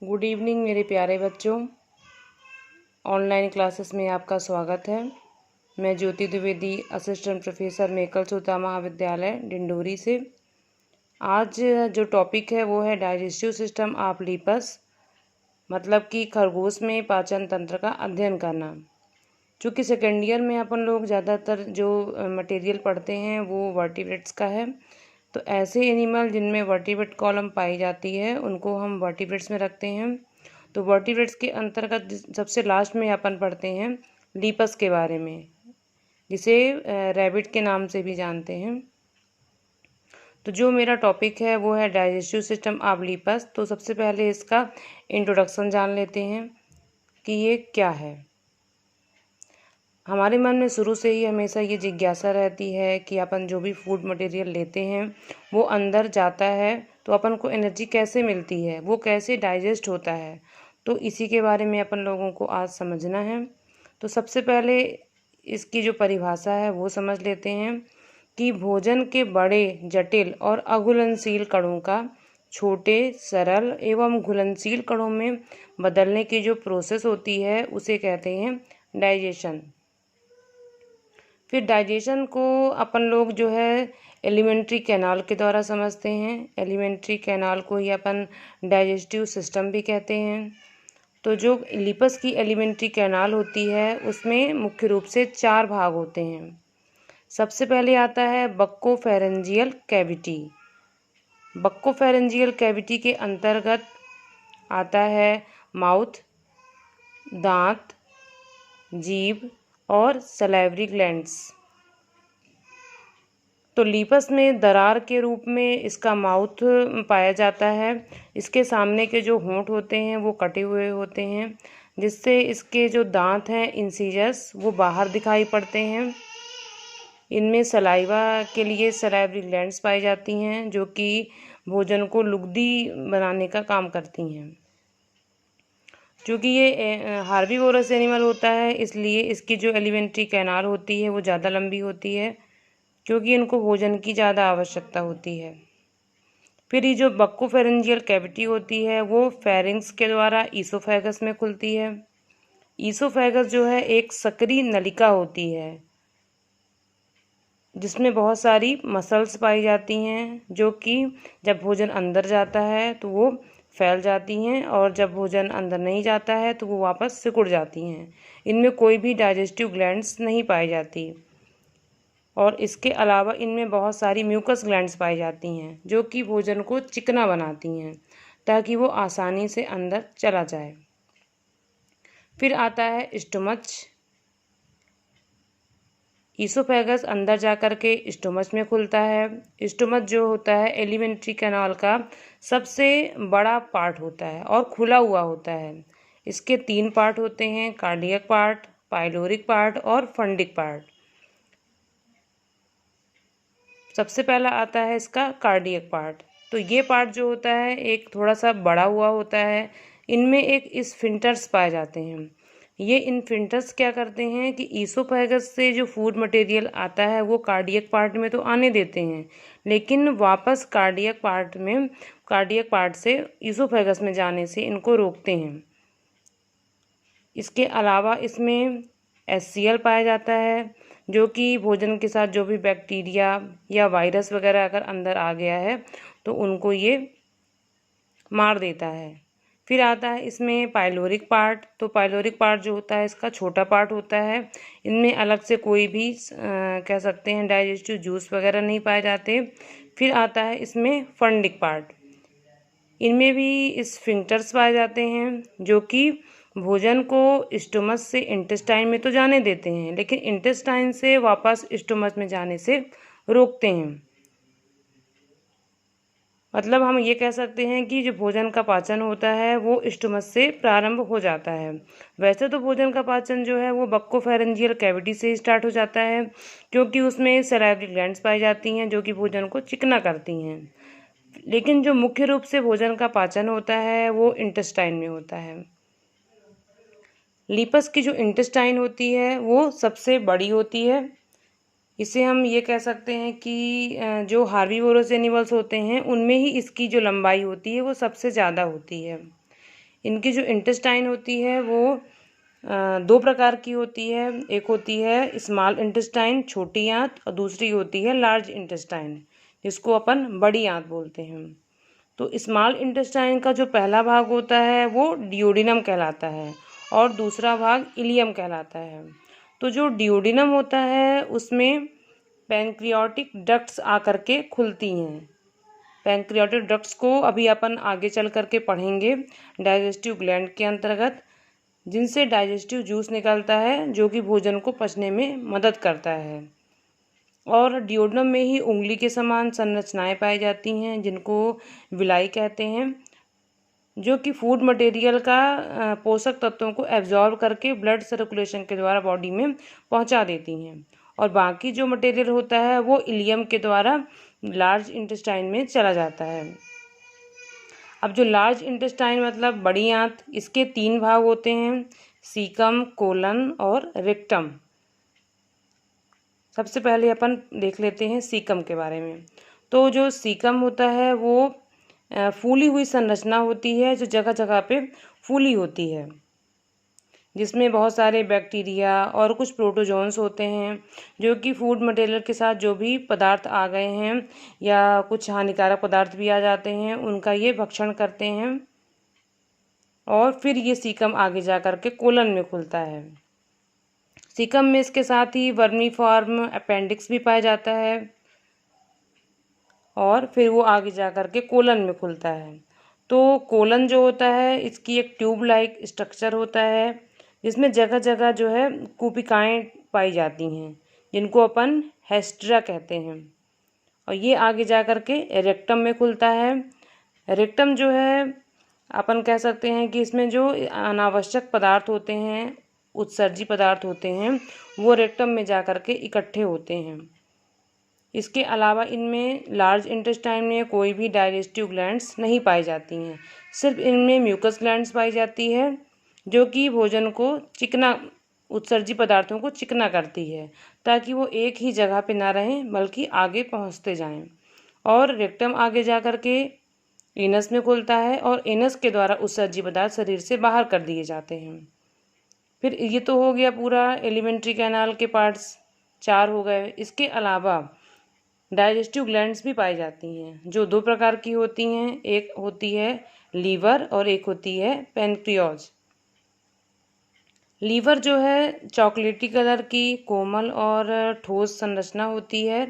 Good evening मेरे प्यारे बच्चों। ऑनलाइन क्लासेस में आपका स्वागत है। मैं ज्योति द्विवेदी, असिस्टेंट प्रोफेसर मेकल सुता महाविद्यालय डिंडोरी से। आज जो टॉपिक है वो है डाइजेस्टिव सिस्टम ऑफ लीपस, मतलब कि खरगोश में पाचन तंत्र का अध्ययन करना। चूँकि सेकेंड ईयर में अपन लोग ज़्यादातर जो मटेरियल पढ़ते हैं वो वर्टिब्रेट्स का है, तो ऐसे एनिमल जिनमें वर्टिब्रेट कॉलम पाई जाती है उनको हम वर्टिब्रेट्स में रखते हैं। तो वर्टिब्रेट्स के अंतर्गत सबसे लास्ट में अपन पढ़ते हैं लीपस के बारे में, जिसे रैबिट के नाम से भी जानते हैं। तो जो मेरा टॉपिक है वो है डाइजेस्टिव सिस्टम ऑफ लीपस। तो सबसे पहले इसका इंट्रोडक्शन जान लेते हैं कि ये क्या है। हमारे मन में शुरू से ही हमेशा ये जिज्ञासा रहती है कि अपन जो भी फूड मटेरियल लेते हैं वो अंदर जाता है तो अपन को एनर्जी कैसे मिलती है, वो कैसे डाइजेस्ट होता है। तो इसी के बारे में अपन लोगों को आज समझना है। तो सबसे पहले इसकी जो परिभाषा है वो समझ लेते हैं कि भोजन के बड़े, जटिल और अघुलनशील कणों का छोटे, सरल एवं घुलनशील कणों में बदलने की जो प्रोसेस होती है उसे कहते हैं डाइजेशन। फिर डाइजेशन को अपन लोग जो है एलिमेंट्री कैनाल के द्वारा समझते हैं। एलिमेंट्री कैनाल को ही अपन डाइजेस्टिव सिस्टम भी कहते हैं। तो जो लीपस की एलिमेंट्री कैनाल होती है उसमें मुख्य रूप से 4 भाग होते हैं। सबसे पहले आता है बक्कोफेरेंजियल कैविटी। बक्कोफेरेंजियल कैविटी के अंतर्गत आता है माउथ, दांत, जीभ और सलाइवरी ग्लैंड्स। तो लीपस में दरार के रूप में इसका माउथ पाया जाता है। इसके सामने के जो होंठ होते हैं वो कटे हुए होते हैं, जिससे इसके जो दांत हैं इंसिजस वो बाहर दिखाई पड़ते हैं। इनमें सलाइवा के लिए सलाइवरी ग्लैंड्स पाई जाती हैं जो कि भोजन को लुगदी बनाने का काम करती हैं। क्योंकि ये हार्बीवोरस एनिमल होता है इसलिए इसकी जो एलिमेंट्री कैनाल होती है वो ज़्यादा लंबी होती है, क्योंकि इनको भोजन की ज़्यादा आवश्यकता होती है। फिर ये जो बक्कोफेरेंजियल कैविटी होती है वो फेरिंक्स के द्वारा ईसोफेगस में खुलती है। ईसोफेगस जो है एक सक्रिय नलिका होती है जिसमें बहुत सारी मसल्स पाई जाती हैं, जो कि जब भोजन अंदर जाता है तो वो फैल जाती हैं और जब भोजन अंदर नहीं जाता है तो वो वापस सिकुड़ जाती हैं। इनमें कोई भी डाइजेस्टिव ग्लैंड्स नहीं पाई जाती और इसके अलावा इनमें बहुत सारी म्यूकस ग्लैंड्स पाई जाती हैं जो कि भोजन को चिकना बनाती हैं ताकि वो आसानी से अंदर चला जाए। फिर आता है स्टोमच। ईसोफेगस अंदर जाकर के स्टोमच में खुलता है। स्टोमच जो होता है एलिमेंट्री कैनाल का सबसे बड़ा पार्ट होता है और खुला हुआ होता है। इसके 3 पार्ट होते हैं, कार्डियक पार्ट, पाइलोरिक पार्ट और फंडिक पार्ट। सबसे पहला आता है इसका कार्डियक पार्ट। तो ये पार्ट जो होता है एक थोड़ा सा बड़ा हुआ होता है। इनमें एक स्फिंक्टर्स पाए जाते हैं। ये इन्फिंटस क्या करते हैं कि ईसोफेगस से जो फूड मटेरियल आता है वो कार्डियक पार्ट में तो आने देते हैं, लेकिन वापस कार्डियक पार्ट से ईसोफेगस में जाने से इनको रोकते हैं। इसके अलावा इसमें HCl पाया जाता है जो कि भोजन के साथ जो भी बैक्टीरिया या वायरस वगैरह अगर अंदर आ गया है तो उनको ये मार देता है। फिर आता है इसमें पाइलोरिक पार्ट। तो पाइलोरिक पार्ट जो होता है इसका छोटा पार्ट होता है। इनमें अलग से कोई भी कह सकते हैं डाइजेस्टिव जूस वगैरह नहीं पाए जाते। फिर आता है इसमें फंडिक पार्ट। इनमें भी स्फिंक्टर्स पाए जाते हैं जो कि भोजन को स्टोमच से इंटेस्टाइन में तो जाने देते हैं, लेकिन इंटेस्टाइन से वापस स्टोमच में जाने से रोकते हैं। मतलब हम ये कह सकते हैं कि जो भोजन का पाचन होता है वो स्टोमच से प्रारंभ हो जाता है। वैसे तो भोजन का पाचन जो है वो बक्कोफेरेंजियल कैविटी से स्टार्ट हो जाता है, क्योंकि उसमें सलाइवरी ग्लैंड्स पाई जाती हैं जो कि भोजन को चिकना करती हैं। लेकिन जो मुख्य रूप से भोजन का पाचन होता है वो इंटेस्टाइन में होता है। लीपस की जो इंटेस्टाइन होती है वो सबसे बड़ी होती है। इसे हम ये कह सकते हैं कि जो हार्बीवोरस एनिमल्स होते हैं उनमें ही इसकी जो लंबाई होती है वो सबसे ज़्यादा होती है। इनकी जो इंटेस्टाइन होती है वो दो प्रकार की होती है। एक होती है स्मॉल इंटेस्टाइन, छोटी आंत, और दूसरी होती है लार्ज इंटेस्टाइन, जिसको अपन बड़ी आंत बोलते हैं। तो स्मॉल इंटेस्टाइन का जो पहला भाग होता है वो डियोडिनम कहलाता है और दूसरा भाग इलियम कहलाता है। तो जो डियोडिनम होता है उसमें पैंक्रियाटिक डक्ट्स आकर के खुलती हैं। पैंक्रियाटिक डक्ट्स को अभी अपन आगे चल करके पढ़ेंगे डाइजेस्टिव ग्लैंड के अंतर्गत, जिनसे डाइजेस्टिव जूस निकलता है जो कि भोजन को पचने में मदद करता है। और डियोडिनम में ही उंगली के समान संरचनाएं पाई जाती हैं जिनको विलाई कहते हैं, जो कि फूड मटेरियल का पोषक तत्वों को एब्जॉर्ब करके ब्लड सर्कुलेशन के द्वारा बॉडी में पहुंचा देती हैं। और बाकी जो मटेरियल होता है वो इलियम के द्वारा लार्ज इंटेस्टाइन में चला जाता है। अब जो लार्ज इंटेस्टाइन मतलब बड़ी आंत, इसके 3 भाग होते हैं, सीकम, कोलन और रेक्टम। सबसे पहले अपन देख लेते हैं सीकम के बारे में। तो जो सीकम होता है वो फूली हुई संरचना होती है जो जगह जगह पे फूली होती है, जिसमें बहुत सारे बैक्टीरिया और कुछ प्रोटोजोन्स होते हैं जो कि फूड मटेरियल के साथ जो भी पदार्थ आ गए हैं या कुछ हानिकारक पदार्थ भी आ जाते हैं उनका ये भक्षण करते हैं और फिर ये सीकम आगे जा कर के कोलन में खुलता है। सीकम में इसके साथ ही वर्मीफॉर्म अपेंडिक्स भी पाया जाता है और फिर वो आगे जा कर के कोलन में खुलता है। तो कोलन जो होता है इसकी एक ट्यूब लाइक स्ट्रक्चर होता है जिसमें जगह जगह जो है कूपिकाएँ पाई जाती हैं जिनको अपन हेस्ट्रा कहते हैं, और ये आगे जा कर के रेक्टम में खुलता है। रेक्टम जो है अपन कह सकते हैं कि इसमें जो अनावश्यक पदार्थ होते हैं, उत्सर्जी पदार्थ होते हैं, वो रेक्टम में जा कर के इकट्ठे होते हैं। इसके अलावा इनमें लार्ज इंटेस्टाइन में कोई भी डाइजेस्टिव ग्लैंड्स नहीं पाई जाती हैं, सिर्फ इनमें म्यूकस ग्लैंड्स पाई जाती है जो कि भोजन को चिकना, उत्सर्जी पदार्थों को चिकना करती है ताकि वो एक ही जगह पे ना रहें बल्कि आगे पहुंचते जाएं। और रेक्टम आगे जा कर के एनस में खुलता है और एनस के द्वारा उत्सर्जी पदार्थ शरीर से बाहर कर दिए जाते हैं। फिर ये तो हो गया पूरा एलिमेंट्री कैनाल के पार्ट्स, 4 हो गए। इसके अलावा डाइजेस्टिव ग्लैंड्स भी पाई जाती हैं जो 2 प्रकार की होती हैं, एक होती है लीवर और एक होती है पैनक्रियाज। लीवर जो है चॉकलेटी कलर की कोमल और ठोस संरचना होती है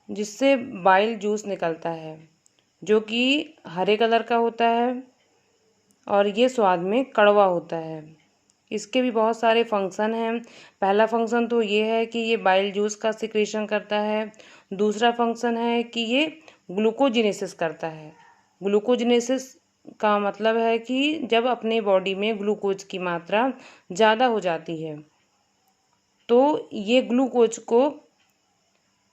जिससे बाइल जूस निकलता है जो कि हरे कलर का होता है और ये स्वाद में कड़वा होता है। इसके भी बहुत सारे फंक्शन हैं। पहला फंक्शन तो ये है कि ये बाइल जूस का सिक्रेशन करता है। दूसरा फंक्शन है कि ये ग्लूकोजिनेसिस करता है। ग्लूकोजिनेसिस का मतलब है कि जब अपने बॉडी में ग्लूकोज की मात्रा ज़्यादा हो जाती है तो ये ग्लूकोज को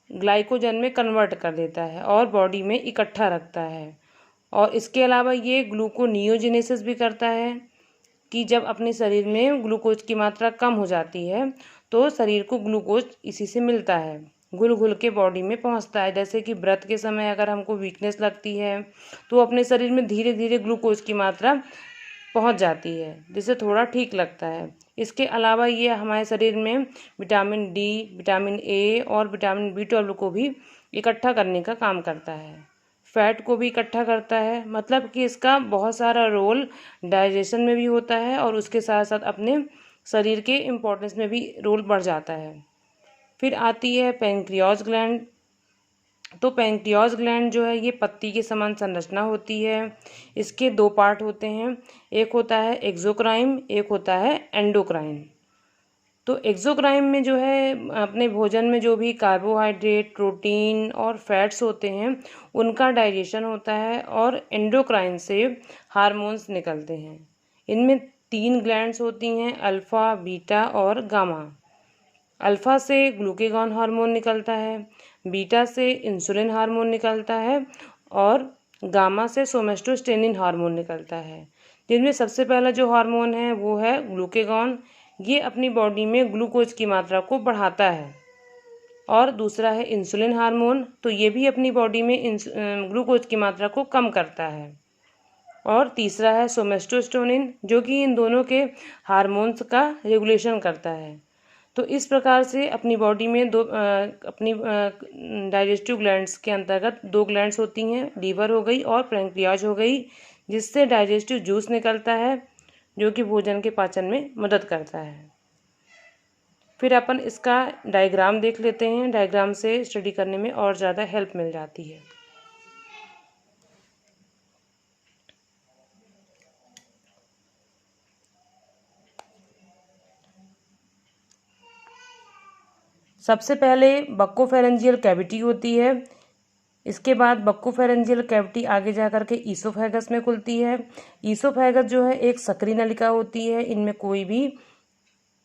ग्लाइकोजन में कन्वर्ट कर देता है और बॉडी में इकट्ठा रखता है। और इसके अलावा ये ग्लूकोनियोजेनेसिस भी करता है कि जब अपने शरीर में ग्लूकोज की मात्रा कम हो जाती है तो शरीर को ग्लूकोज इसी से मिलता है, घुल घुल के बॉडी में पहुंचता है। जैसे कि व्रत के समय अगर हमको वीकनेस लगती है तो अपने शरीर में धीरे धीरे ग्लूकोज की मात्रा पहुंच जाती है जिससे थोड़ा ठीक लगता है। इसके अलावा ये हमारे शरीर में विटामिन डी, विटामिन ए और विटामिन B12 को भी इकट्ठा करने का काम करता है। फैट को भी इकट्ठा करता है, मतलब कि इसका बहुत सारा रोल डाइजेशन में भी होता है और उसके साथ साथ अपने शरीर के इम्पोर्टेंस में भी रोल बढ़ जाता है। फिर आती है पैंक्रियाज ग्लैंड। तो पैंक्रियाज ग्लैंड जो है ये पत्ती के समान संरचना होती है। इसके 2 पार्ट होते हैं, एक होता है एक्सोक्राइन, एक होता है एंडोक्राइन। तो एक्सोक्राइन में जो है अपने भोजन में जो भी कार्बोहाइड्रेट, प्रोटीन और फैट्स होते हैं उनका डाइजेशन होता है और एंडोक्राइन से हार्मोन्स निकलते हैं। इनमें 3 ग्लैंड्स होती हैं, अल्फ़ा, बीटा और गामा। अल्फ़ा से ग्लूकेगॉन हार्मोन निकलता है, बीटा से इंसुलिन हार्मोन निकलता है और गामा से सोमेस्टोस्टेनिन हार्मोन निकलता है। जिनमें सबसे पहला जो हार्मोन है वो है ग्लूकेगॉन। ये अपनी बॉडी में ग्लूकोज की मात्रा को बढ़ाता है। और दूसरा है इंसुलिन हार्मोन, तो ये भी अपनी बॉडी में ग्लूकोज की मात्रा को कम करता है। और तीसरा है सोमेस्टोस्टोनिन, जो कि इन दोनों के हार्मोन्स का रेगुलेशन करता है। तो इस प्रकार से अपनी बॉडी में अपनी डाइजेस्टिव ग्लैंड्स के अंतर्गत 2 ग्लैंड्स होती हैं, लीवर हो गई और पैंक्रियाज हो गई, जिससे डाइजेस्टिव जूस निकलता है जो कि भोजन के पाचन में मदद करता है। फिर अपन इसका डायग्राम देख लेते हैं। डायग्राम से स्टडी करने में और ज़्यादा हेल्प मिल जाती है। सबसे पहले बक्कोफेरेंजियल कैविटी होती है। इसके बाद बक्कोफेरेंजियल कैविटी आगे जा कर के ईसोफेगस में खुलती है। ईसोफेगस जो है एक सक्रिय नलिका होती है। इनमें कोई भी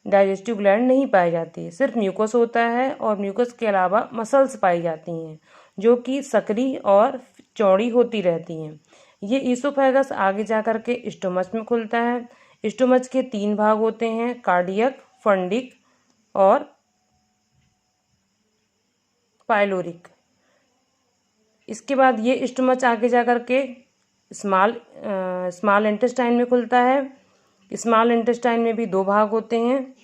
डाइजेस्टिव ग्लैंड नहीं पाई जाती है, सिर्फ म्यूकस होता है और म्यूकस के अलावा मसल्स पाई जाती हैं जो कि सक्रिय और चौड़ी होती रहती हैं। ये ईसोफेगस आगे जा कर के स्टोमच में खुलता है। स्टोमच के 3 भाग होते हैं, कार्डियक, फंडिक और पाइलोरिक। इसके बाद ये स्टोमच आगे जा कर के स्मॉल इंटेस्टाइन में खुलता है। स्मॉल इंटेस्टाइन में भी 2 भाग होते हैं,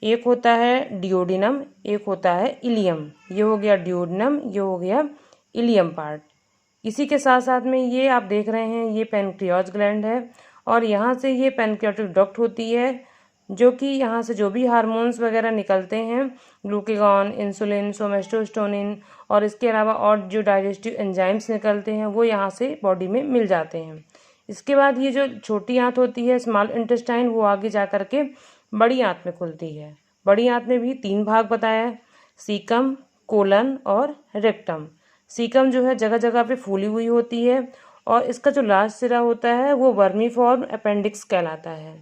एक होता है डिओडिनम, एक होता है इलियम। ये हो गया डिओडिनम, ये हो गया इलियम पार्ट। इसी के साथ साथ में ये आप देख रहे हैं, ये पैनक्रियाज ग्लैंड है और यहाँ से ये पैनक्रियाटिक डक्ट होती है, जो कि यहाँ से जो भी हार्मोन्स वगैरह निकलते हैं, ग्लूकेगॉन, इंसुलिन, सोमेस्टोस्टोनिन और इसके अलावा और जो डाइजेस्टिव एंजाइम्स निकलते हैं, वो यहाँ से बॉडी में मिल जाते हैं। इसके बाद ये जो छोटी आंत होती है स्मॉल इंटेस्टाइन, वो आगे जा कर के बड़ी आंत में खुलती है। बड़ी आंत में भी 3 भाग बताया, सीकम, कोलन और रेक्टम। सीकम जो है जगह जगह पे फूली हुई होती है और इसका जो लास्ट सिरा होता है वो वर्मीफॉर्म अपेंडिक्स कहलाता है।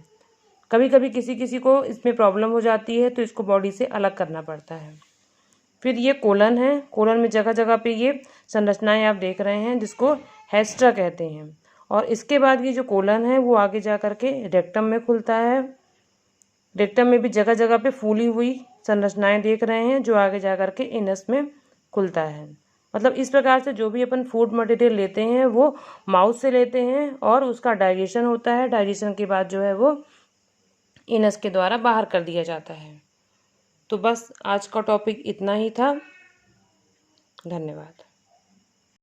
कभी कभी किसी किसी को इसमें प्रॉब्लम हो जाती है तो इसको बॉडी से अलग करना पड़ता है। फिर ये कोलन है। कोलन में जगह जगह पे ये संरचनाएं आप देख रहे हैं जिसको हेस्ट्रा कहते हैं। और इसके बाद ये जो कोलन है वो आगे जा कर के रेक्टम में खुलता है। रेक्टम में भी जगह जगह पे फूली हुई संरचनाएं देख रहे हैं जो आगे जा कर के एनस में खुलता है। मतलब इस प्रकार से जो भी अपन फूड मटेरियल लेते हैं वो माउथ से लेते हैं और उसका डाइजेशन होता है। डाइजेशन के बाद जो है वो एनस के द्वारा बाहर कर दिया जाता है। तो बस आज का टॉपिक इतना ही था। धन्यवाद।